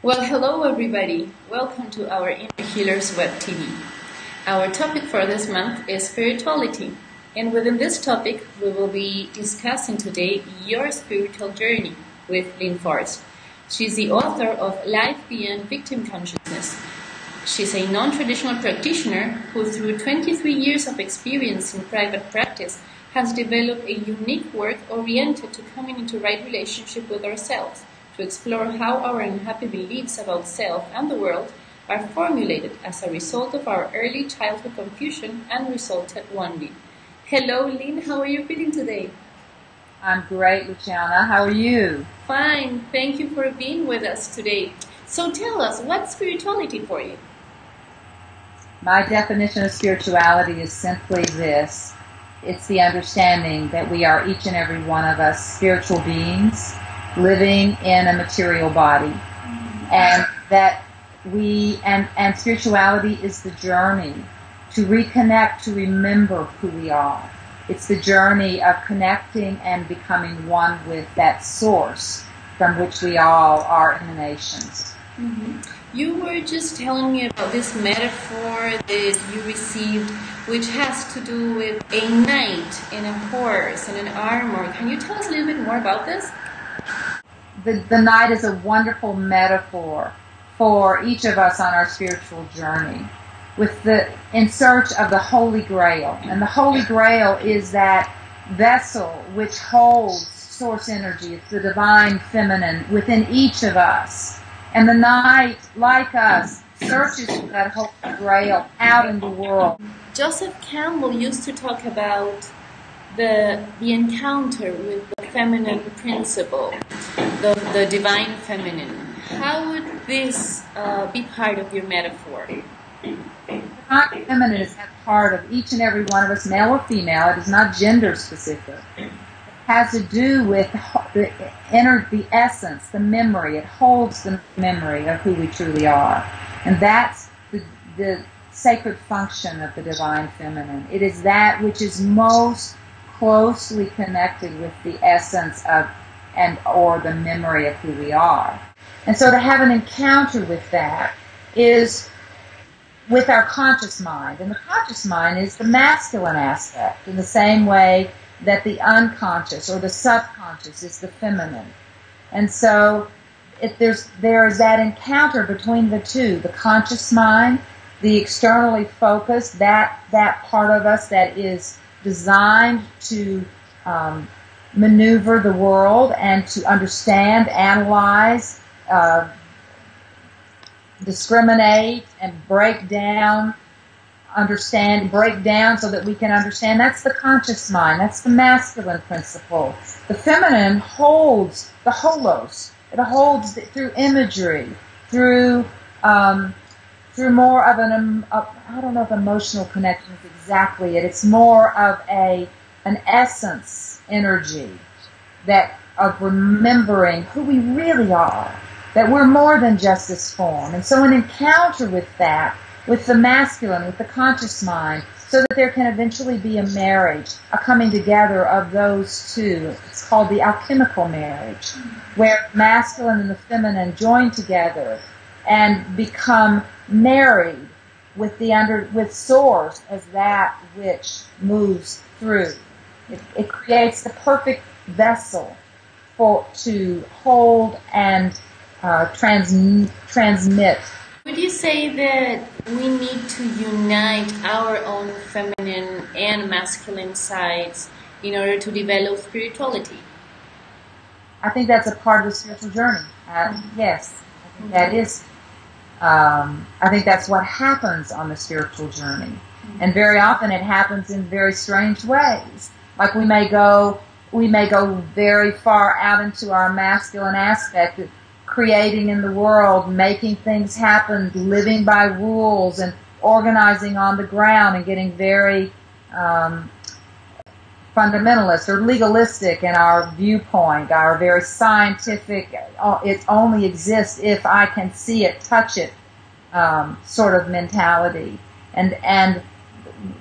Well, hello everybody. Welcome to our Inner Healers Web TV. Our topic for this month is spirituality. And within this topic, we will be discussing today your spiritual journey with Lynne Forrest. She's the author of Life Beyond Victim Consciousness. She's a non-traditional practitioner who, through 23 years of experience in private practice, has developed a unique work oriented to coming into right relationship with ourselves, to explore how our unhappy beliefs about self and the world are formulated as a result of our early childhood confusion and resulted only. Hello, Lynne. How are you feeling today? I'm great, Luciana. How are you? Fine. Thank you for being with us today. So tell us, what's spirituality for you? My definition of spirituality is simply this. It's the understanding that we are, each and every one of us, spiritual beings living in a material body. And that and spirituality is the journey to reconnect, to remember who we are. It's the journey of connecting and becoming one with that source from which we all are emanations. Mm-hmm. You were just telling me about this metaphor that you received, which has to do with a knight and a horse and an armor. Can you tell us a little bit more about this? The knight is a wonderful metaphor for each of us on our spiritual journey, in search of the Holy Grail. And the Holy Grail is that vessel which holds source energy. It's the divine feminine within each of us. And the knight, like us, searches for that Holy Grail out in the world. Joseph Campbell used to talk about the encounter with the feminine principle, the divine feminine. How would this be part of your metaphor? The divine feminine is at part of each and every one of us, male or female. It is not gender specific. It has to do with the essence, the memory. It holds the memory of who we truly are. And that's the sacred function of the divine feminine. It is that which is most closely connected with the essence of or the memory of who we are. And so to have an encounter with that is with our conscious mind. And the conscious mind is the masculine aspect in the same way that the unconscious or the subconscious is the feminine. And so there is that encounter between the two, the conscious mind, the externally focused, that part of us that is designed to maneuver the world and to understand, analyze, discriminate, and break down so that we can understand. That's the conscious mind. That's the masculine principle. The feminine holds the holos. It holds it through imagery, through more of I don't know if emotional connection is exactly it. It's more of an essence energy of remembering who we really are, that we're more than just this form. And so an encounter with that, with the masculine, with the conscious mind, so that there can eventually be a marriage, a coming together of those two. It's called the alchemical marriage, where masculine and the feminine join together and become married with source as that which moves through. It creates the perfect vessel to hold and transmit. Would you say that we need to unite our own feminine and masculine sides in order to develop spirituality? I think that's a part of the spiritual journey. Yes, I think that is. I think that's what happens on the spiritual journey. And very often it happens in very strange ways. Like we may go very far out into our masculine aspect, creating in the world, making things happen, living by rules and organizing on the ground and getting very fundamentalist or legalistic in our viewpoint, our very scientific, it only exists if I can see it, touch it sort of mentality. And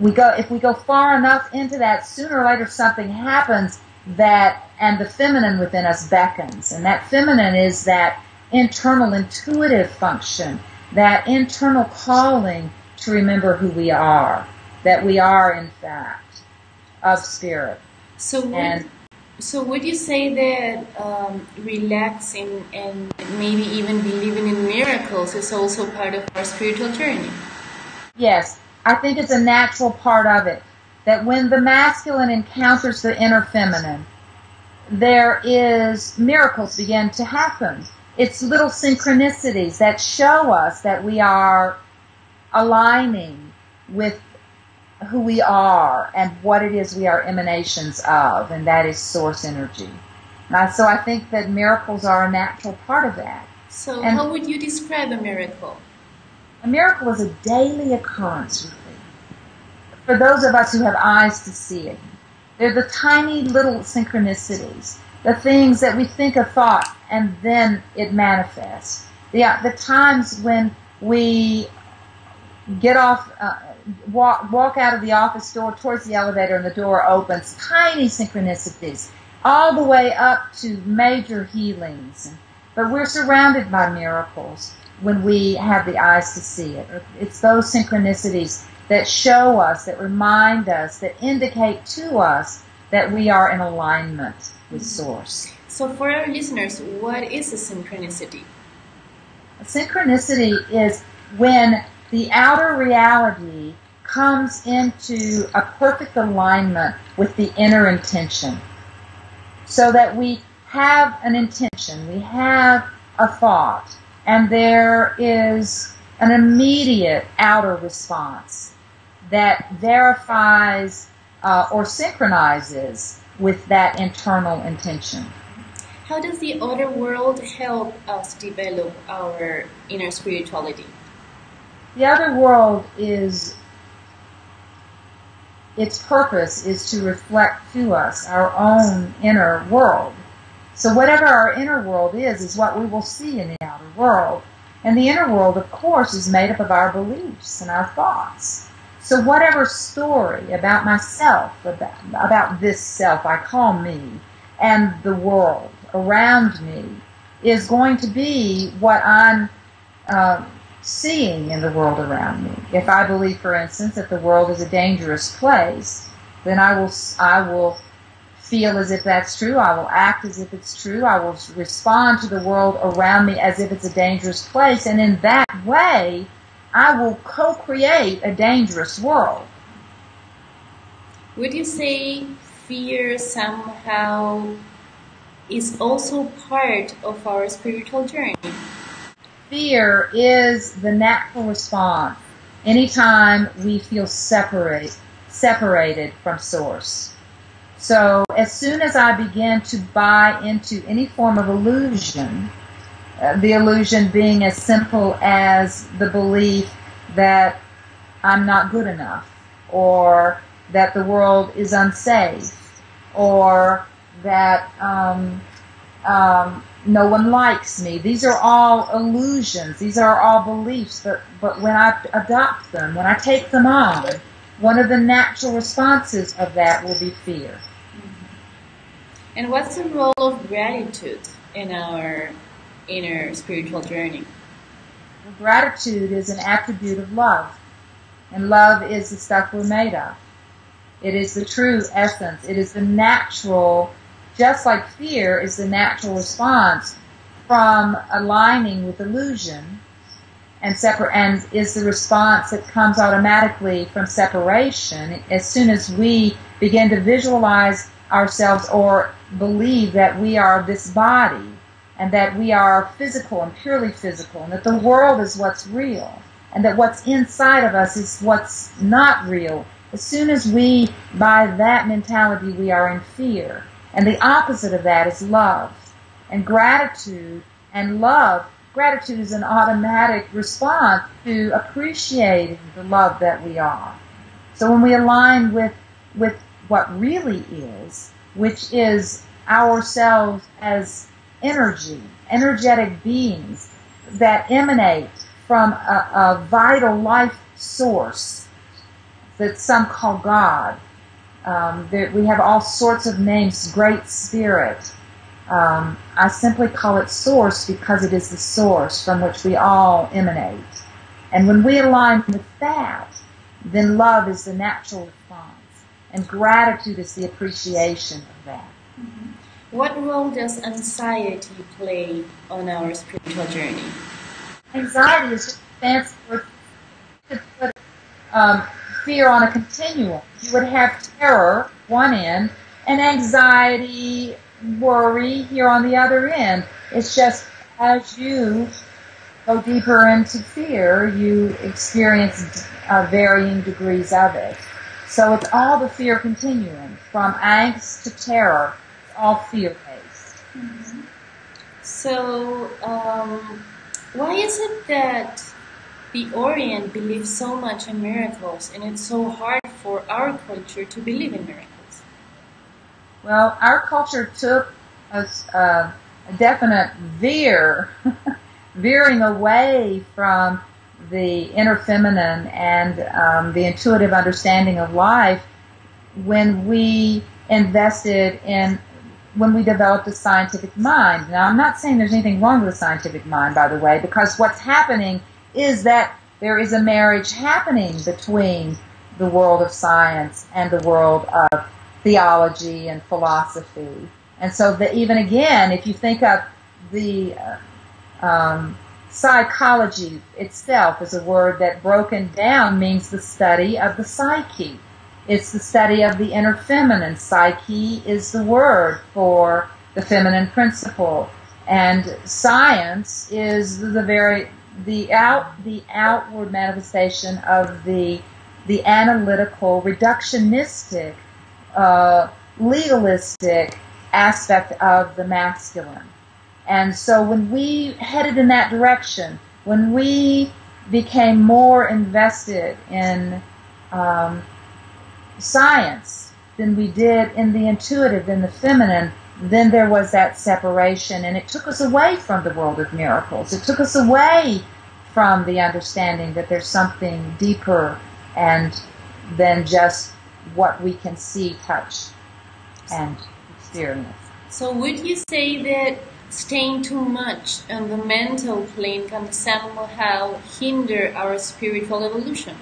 if we go far enough into that, sooner or later something happens and the feminine within us beckons. And that feminine is that internal intuitive function, that internal calling to remember who we are, that we are, in fact, of spirit. So would you say that relaxing and maybe even believing in miracles is also part of our spiritual journey? Yes, I think it's a natural part of it. That when the masculine encounters the inner feminine, miracles begin to happen. It's little synchronicities that show us that we are aligning with who we are and what it is we are emanations of, and that is source energy. So I think that miracles are a natural part of that. So how would you describe a miracle? A miracle is a daily occurrence with me. For those of us who have eyes to see it, they're the tiny little synchronicities, the things that we think a thought and then it manifests. The times when we get off, walk out of the office door towards the elevator and the door opens, tiny synchronicities, all the way up to major healings. But we're surrounded by miracles when we have the eyes to see it. It's those synchronicities that show us, that remind us, that indicate to us that we are in alignment with Source. So for our listeners, what is a synchronicity? A synchronicity is when the outer reality comes into a perfect alignment with the inner intention. So that we have an intention, we have a thought, and there is an immediate outer response that verifies or synchronizes with that internal intention. How does the outer world help us develop our inner spirituality? The outer world its purpose is to reflect to us our own inner world. So whatever our inner world is what we will see in the outer world. And the inner world, of course, is made up of our beliefs and our thoughts. So whatever story about myself, about this self I call me, and the world around me, is going to be what I'm seeing in the world around me. If I believe, for instance, that the world is a dangerous place, then I will feel as if that's true. I will act as if it's true. I will respond to the world around me as if it's a dangerous place. And in that way, I will co-create a dangerous world. Would you say fear somehow is also part of our spiritual journey? Fear is the natural response anytime we feel separated from Source. So as soon as I begin to buy into any form of illusion, the illusion being as simple as the belief that I'm not good enough, or that the world is unsafe, or that no one likes me. These are all illusions. These are all beliefs. But when I adopt them, when I take them on, one of the natural responses of that will be fear. And what's the role of gratitude in our inner spiritual journey? Well, gratitude is an attribute of love. And love is the stuff we're made of. It is the true essence. It is the natural, just like fear is the natural response from aligning with illusion, and is the response that comes automatically from separation as soon as we begin to visualize ourselves or believe that we are this body and that we are physical and purely physical, and that the world is what's real and that what's inside of us is what's not real. As soon as we, by that mentality, we are in fear. And the opposite of that is love. And gratitude and love, gratitude is an automatic response to appreciating the love that we are. So when we align with what really is, which is ourselves as energetic beings that emanate from a vital life source that some call God. We have all sorts of names, Great Spirit, I simply call it source because it is the source from which we all emanate. And when we align with that, then love is the natural response. And gratitude is the appreciation of that. Mm-hmm. What role does anxiety play on our spiritual journey? Anxiety is just a fancy word to put fear on a continuum. You would have terror one end and anxiety, worry here on the other end. It's just as you go deeper into fear, you experience varying degrees of it. So it's all the fear continuum, from angst to terror. It's all fear-based. Mm-hmm. So, why is it that the Orient believes so much in miracles, and it's so hard for our culture to believe in miracles? Well, our culture took a definite veering away from the inner feminine and the intuitive understanding of life when we developed a scientific mind. Now, I'm not saying there's anything wrong with a scientific mind, by the way, because what's happening is that there is a marriage happening between the world of science and the world of theology and philosophy. And so even again, if you think of the psychology itself as a word that broken down means the study of the psyche. It's the study of the inner feminine. Psyche is the word for the feminine principle. And science is the outward manifestation of the analytical, reductionistic, legalistic aspect of the masculine. And so when we headed in that direction, when we became more invested in science than we did in the intuitive, in the feminine, then there was that separation, and it took us away from the world of miracles. It took us away from the understanding that there's something deeper and than just what we can see, touch, and experience. So would you say that staying too much on the mental plane can somehow hinder our spiritual evolution?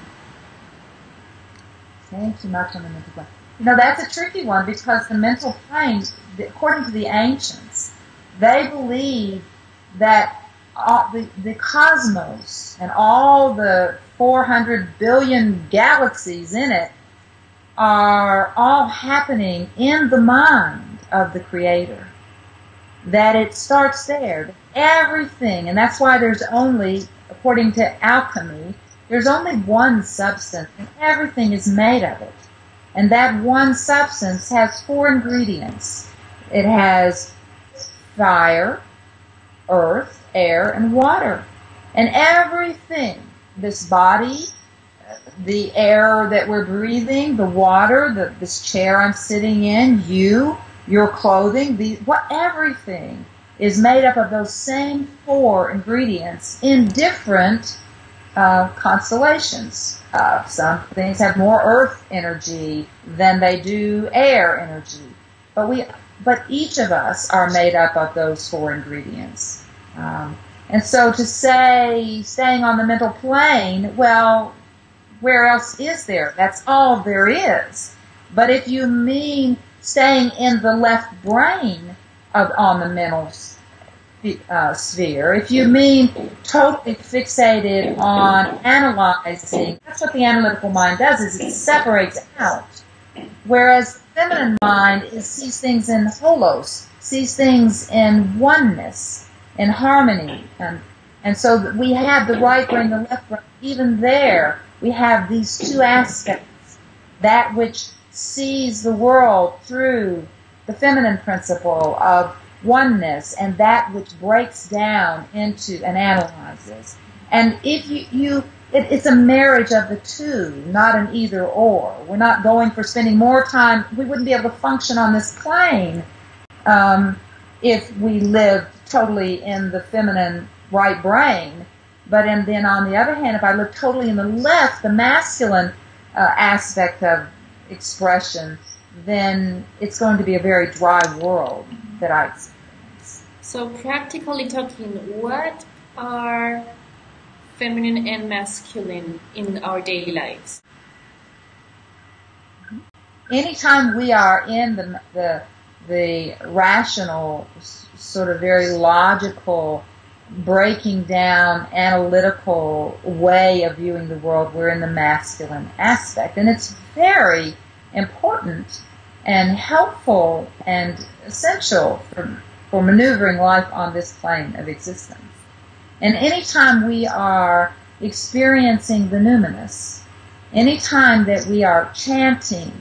Staying too much on the mental plane. You know, that's a tricky one because the mental plane, according to the ancients, they believe that the cosmos and all the 400 billion galaxies in it are all happening in the mind of the Creator. That it starts there. Everything, and that's why there's only, according to alchemy, there's only one substance, and everything is made of it. And that one substance has 4 ingredients. It has fire, earth, air, and water. And everything, this body, the air that we're breathing, the water, this chair I'm sitting in, your clothing, everything is made up of those same 4 ingredients in different constellations. Some things have more earth energy than they do air energy. But each of us are made up of those 4 ingredients. And so to say, staying on the mental plane, well, where else is there? That's all there is. But if you mean staying in the left brain on the mental sphere, if you mean totally fixated on analyzing, that's what the analytical mind does, is it separates out. Whereas the feminine mind sees things in holos, sees things in oneness, in harmony. And so we have the right brain, the left brain. Even there, we have these 2 aspects. That which sees the world through the feminine principle of oneness, and that which breaks down into and analyzes. And if it's a marriage of the 2, not an either or. We're not going for spending more time. We wouldn't be able to function on this plane if we lived totally in the feminine right brain. But then on the other hand, if I live totally in the left, the masculine aspect of expression, then it's going to be a very dry world that I experience. So practically talking, what are feminine and masculine in our daily lives? Anytime we are in the rational, sort of very logical, breaking down, analytical way of viewing the world, we're in the masculine aspect. And it's very important and helpful and essential for maneuvering life on this plane of existence. And anytime we are experiencing the numinous, anytime that we are chanting,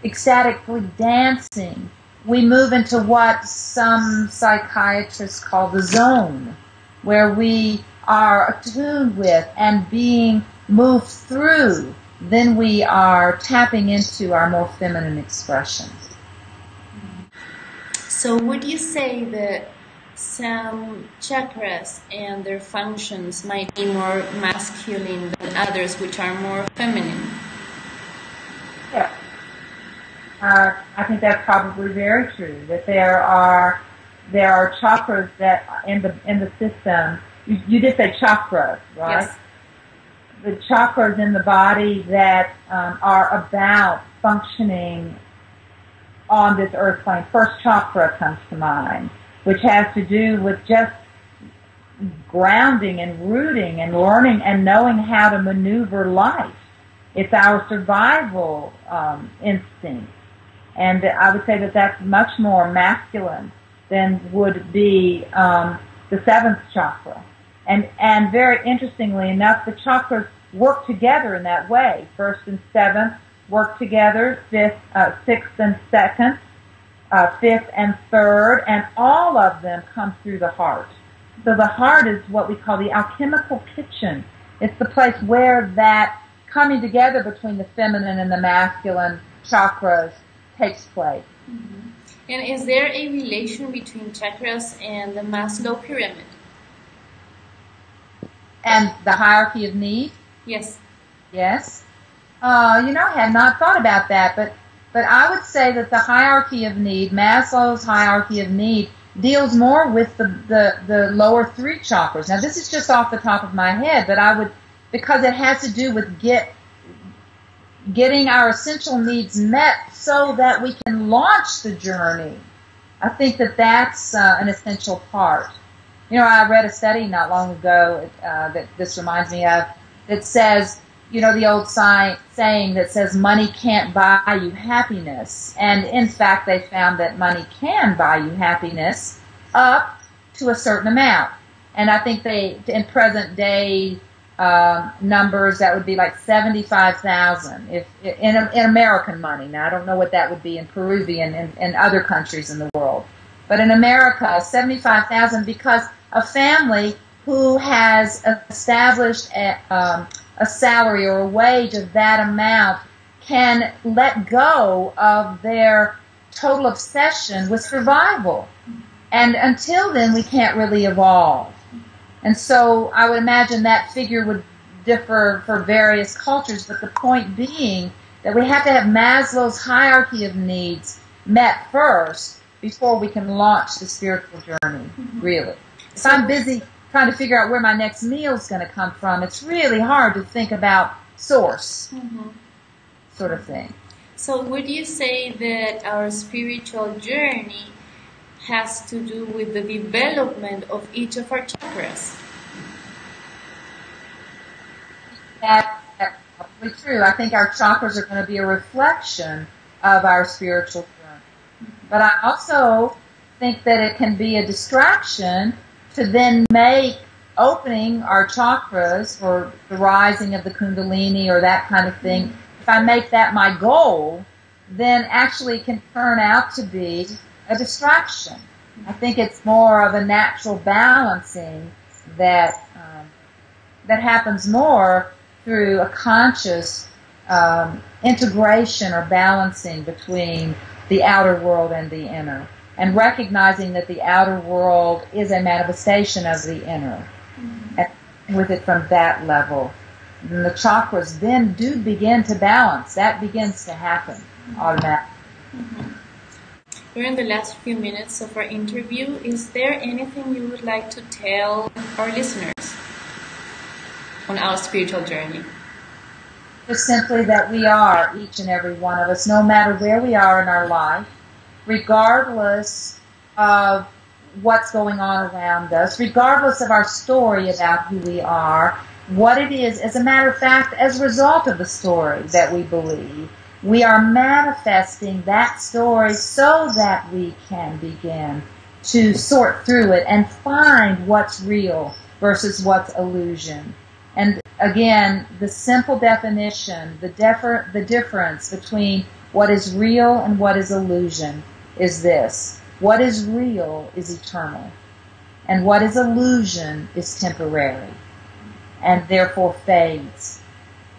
ecstatically dancing, we move into what some psychiatrists call the zone, where we are attuned with and being moved through. Then we are tapping into our more feminine expression. So would you say that some chakras and their functions might be more masculine than others, which are more feminine? Yeah. I think that's probably very true. That there are chakras that in the system. You did say chakras, right? Yes. The chakras in the body that are about functioning on this earth plane. First chakra comes to mind, which has to do with just grounding and rooting and learning and knowing how to maneuver life. It's our survival instinct. And I would say that that's much more masculine than would be the seventh chakra. And very interestingly enough, the chakras work together in that way. First and seventh work together, sixth and second, fifth and third, and all of them come through the heart. So the heart is what we call the alchemical kitchen. It's the place where that coming together between the feminine and the masculine chakras takes place. Mm-hmm. And is there a relation between chakras and the Maslow pyramid? And the hierarchy of need? Yes. Yes. I had not thought about that, but I would say that the hierarchy of need, Maslow's hierarchy of need, deals more with the lower three chakras. Now, this is just off the top of my head, but because it has to do with getting our essential needs met so that we can launch the journey. I think that that's an essential part. I read a study not long ago that this reminds me of that says, the old saying that says money can't buy you happiness. And in fact, they found that money can buy you happiness up to a certain amount. And I think in present day numbers, that would be like 75,000 if in American money. Now, I don't know what that would be in Peruvian and other countries in the world. But in America, 75,000, because a family who has established a salary or a wage of that amount can let go of their total obsession with survival. And until then, we can't really evolve. And so I would imagine that figure would differ for various cultures, but the point being that we have to have Maslow's hierarchy of needs met first before we can launch the spiritual journey, really. If I'm busy trying to figure out where my next meal is going to come from, it's really hard to think about source, sort of thing. So would you say that our spiritual journey has to do with the development of each of our chakras? That's probably true. I think our chakras are going to be a reflection of our spiritual journey. But I also think that it can be a distraction to then make opening our chakras for the rising of the Kundalini or that kind of thing. If I make that my goal, then actually it can turn out to be a distraction. I think it's more of a natural balancing that happens more through a conscious integration or balancing between the outer world and the inner, and recognizing that the outer world is a manifestation of the inner, and with it from that level. And the chakras then do begin to balance. That begins to happen automatically. we're in the last few minutes of our interview. Is there anything you would like to tell our listeners on our spiritual journey? Just simply that we are, each and every one of us, no matter where we are in our life, regardless of what's going on around us, regardless of our story about who we are, what it is, as a matter of fact, as a result of the story that we believe, we are manifesting that story so that we can begin to sort through it and find what's real versus what's illusion. And again, the simple definition, the difference between what is real and what is illusion is this. What is real is eternal, and what is illusion is temporary, and therefore fades,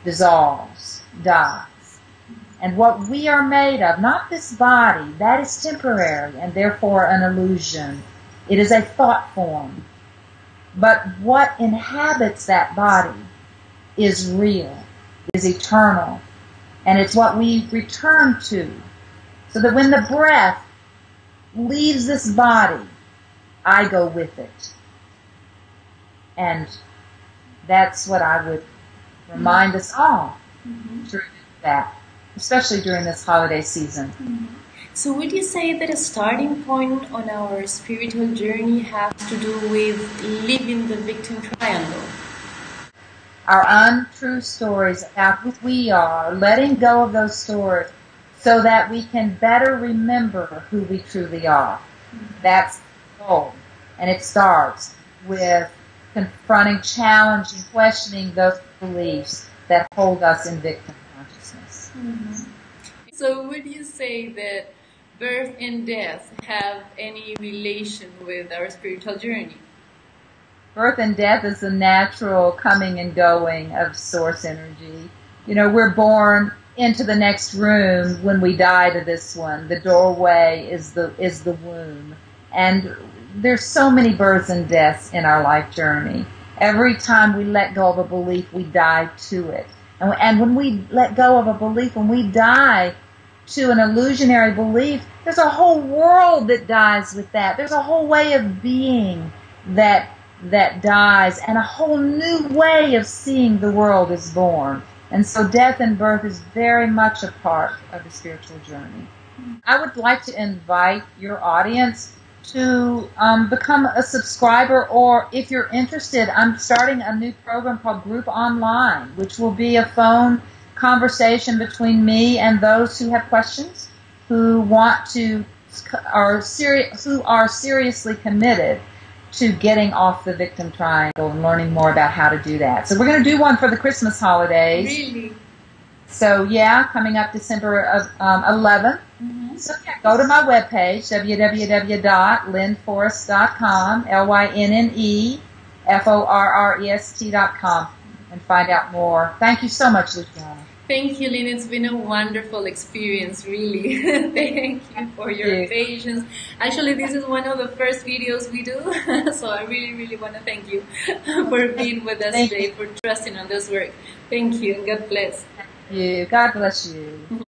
dissolves, dies. And what we are made of, not this body, that is temporary and therefore an illusion. It is a thought form. But what inhabits that body is real, is eternal, and it's what we return to. So that when the breath leaves this body, I go with it. And that's what I would remind us all to do that, especially during this holiday season. So would you say that a starting point on our spiritual journey has to do with living the victim triangle? Our untrue stories about who we are, letting go of those stories so that we can better remember who we truly are. That's the goal. And it starts with confronting, challenging, questioning those beliefs that hold us in victim consciousness. So would you say that birth and death have any relation with our spiritual journey? Birth and death is the natural coming and going of source energy. You know, we're born into the next room when we die to this one. The doorway is the womb. And there's so many births and deaths in our life journey. Every time we let go of a belief, we die to it. And when we let go of a belief, when we die to an illusionary belief, there's a whole world that dies with that. There's a whole way of being that dies, and a whole new way of seeing the world is born. And so death and birth is very much a part of the spiritual journey. I would like to invite your audience to become a subscriber, or if you're interested, I'm starting a new program called Group Online, which will be a phone conversation between me and those who have questions, who are seriously committed to getting off the victim triangle and learning more about how to do that. So we're going to do one for the Christmas holidays. Really? So yeah, coming up December 11th. So yeah, go to my webpage, www.lynneforrest.com, LYNNEFORREST.com, and find out more. Thank you so much, Luciana. Thank you, Lynne. It's been a wonderful experience, really. Thank you for your patience. Actually, this is one of the first videos we do, so I really, really want to thank you for being with us today, for trusting on this work. Thank you, and God bless. Thank you. God bless you.